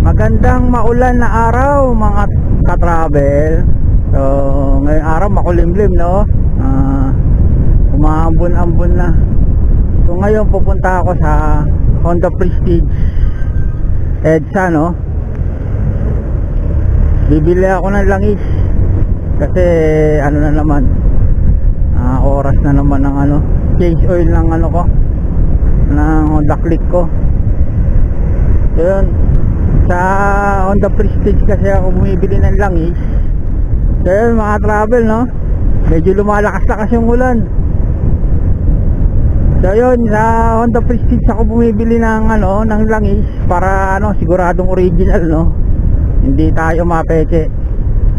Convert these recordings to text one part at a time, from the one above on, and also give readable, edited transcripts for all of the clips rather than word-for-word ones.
Magandang maulan na araw mga ka-travel. So ngayong araw makulimlim, no? Umaambon-ambon na. So ngayon pupunta ako sa Honda Prestige EDSA, no? Bibili ako ng langis kasi ano na naman, oras na naman ng change oil ng ko, ng Honda Click ko. So yun, sa Honda Prestige kasi ako bumibili ng langis. So yun mga travel, no? Medyo lumalakas-lakas yung ulan. So yun, sa Honda Prestige ako bumibili ng ng langis para siguradong original, no? Hindi tayo mapeke.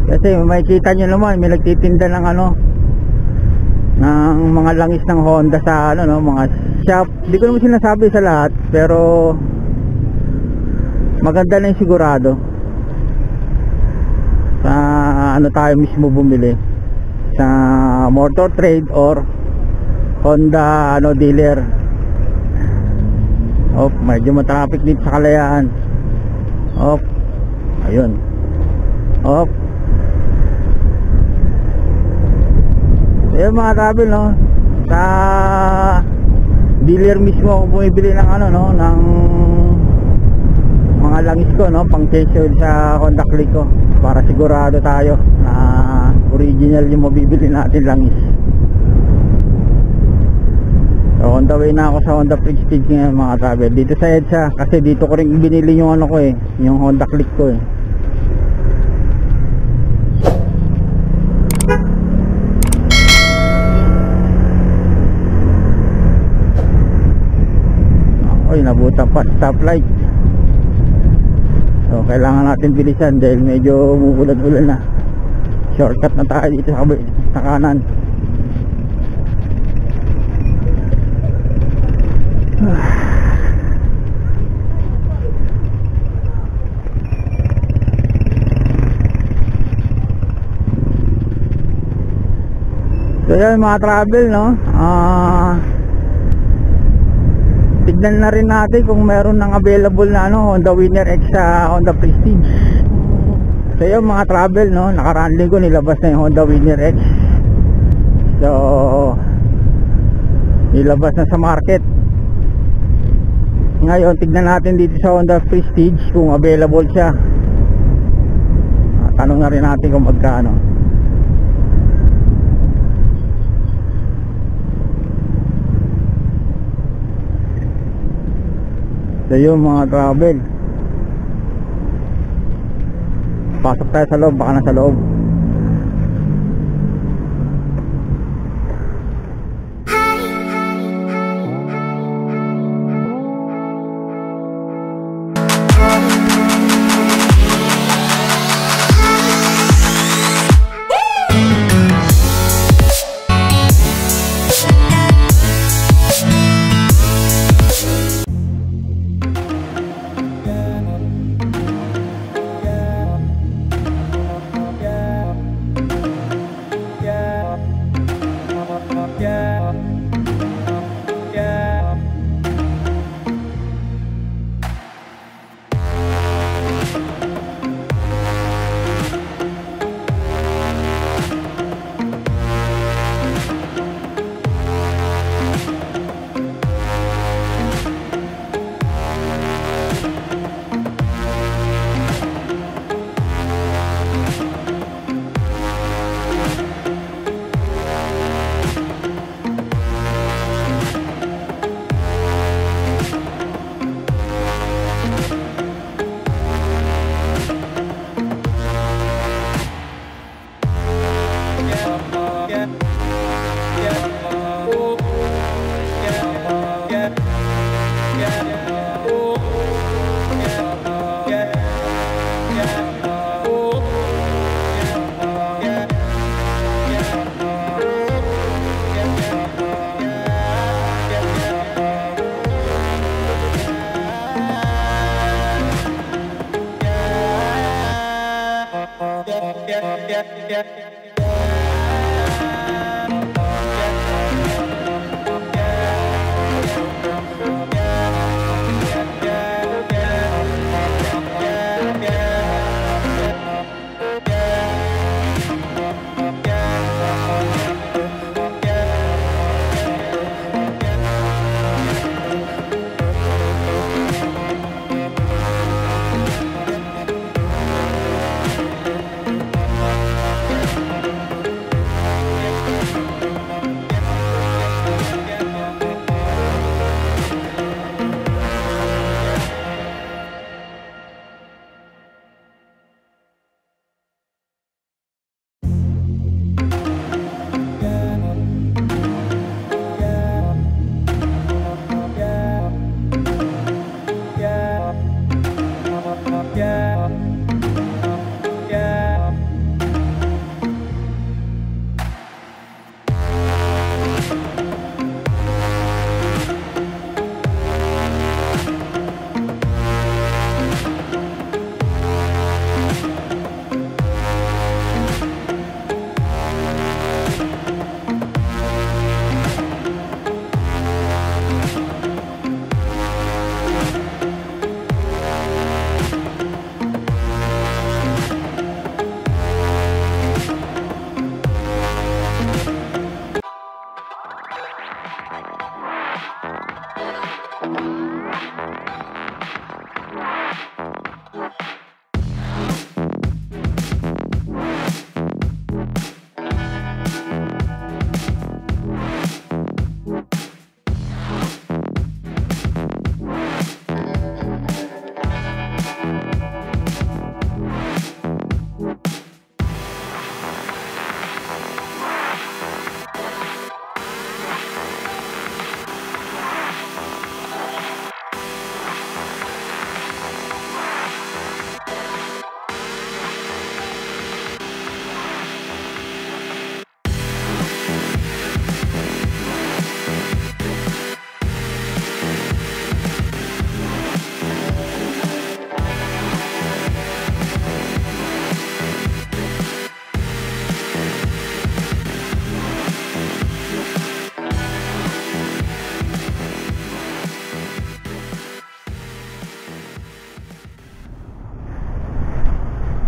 Kasi makikita nyo naman may nagtitinda ng ng mga langis ng Honda sa mga shop. Hindi ko naman sinasabi sa lahat, pero maganda na yung sigurado. Sa tayo mismo bumili, sa Motor Trade or Honda dealer. Medyo matraffic dito sa Kalayaan. Ayun. Ayun mga travel, no? Sa dealer mismo ako bumibili ng ng mga langis ko, no? Pang change oil sa Honda Click ko, para sigurado tayo na original yung mabibili natin langis. So on the way na ako sa Honda Prestige ngayon mga travel, dito sa EDSA, kasi dito ko rin binili yung yung Honda Click ko eh. Nabutan pa stoplight. So kailangan natin bilisan dahil medyo umuulan-ulan na. Shortcut na tayo dito sa kanan. So yan mga travel, no? Tignan na rin natin kung meron ng available na Honda Winner X sa Honda Prestige. So yun mga travel, no? Nakaraan ko nilabas na yung Honda Winner X. So nilabas na sa market. Ngayon tignan natin dito sa Honda Prestige kung available siya. Tanong na rin natin kung magkano. So yun mga travel, pasok tayo sa loob, baka nasa loob.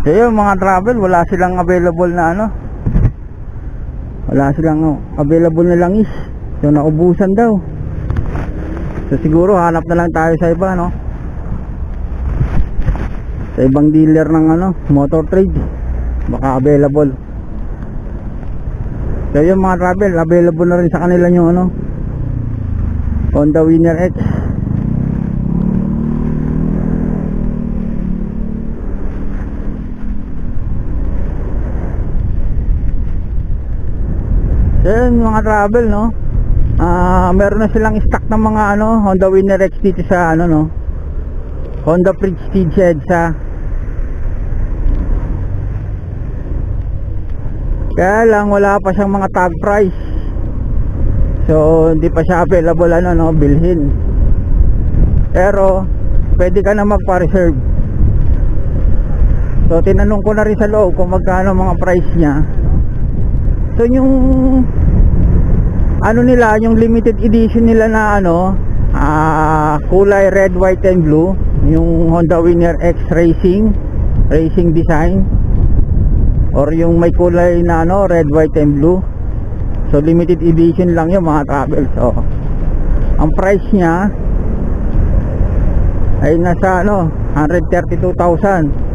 So yun mga travel, wala silang available na ano, wala silang available na langis. So naubusan daw. So siguro hanap na lang tayo sa iba, no, sa ibang dealer ng ano, motor trade, baka available. So yun mga travel, available na rin sa kanila yung ano, Honda Winner X. Yan mga travel, no, meron na silang stock ng mga ano, Honda Winner X dito sa ano, no, Honda Prestige EDSA. Kaya lang wala pa siyang mga tag price, so hindi pa siya available ano, no, bilhin. Pero pwede ka na magpa-reserve. So tinanong ko na rin sa loob kung magkano mga price niya. So yung ano nila, yung limited edition nila na ano, kulay red, white and blue, yung Honda Winner X racing design, or yung may kulay na ano, red, white and blue. So limited edition lang yung mga travel. So ang price niya ay nasa ano, 132,000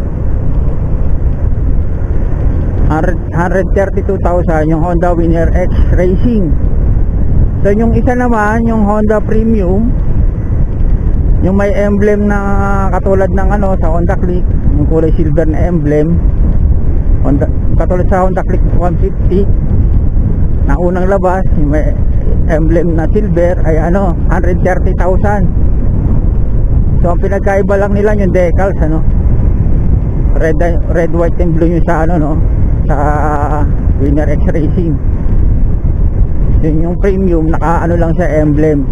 yung Honda Winner X Racing. So yung isa naman, yung Honda Premium, yung may emblem na katulad ng ano sa Honda Click, yung kulay silver na emblem, Honda, katulad sa Honda Click 150 na unang labas, yung may emblem na silver ay ano, 130,000. So ang pinagkaiba lang nila yung decals, ano, red, white and blue yung sa ano, no, sa Winner X Racing. Yun yung premium, naka ano lang sa emblem.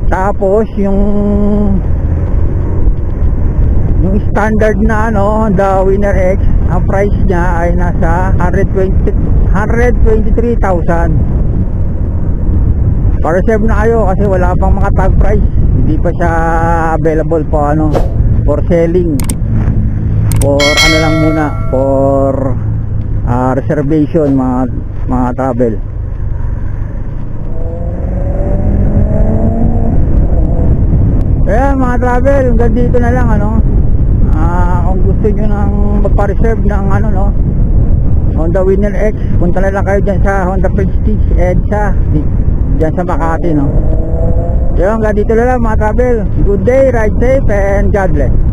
Tapos yung standard na ano, Honda Winner X, ang price niya ay nasa 123,000. Pa-reserve na kayo kasi wala pang mga tag price, hindi pa siya available po ano, for selling, for ano lang muna, for reservation mga travel. Kaya mga travel, hanggang dito na lang ano. Kung gusto nyo nang magpa-reserve ng ano, no, Honda Winner X, punta na lang kayo dyan sa Honda Prestige EDSA dyan sa Makati, no. Kaya hanggang dito na lang mga travel. Good day, ride safe and God bless.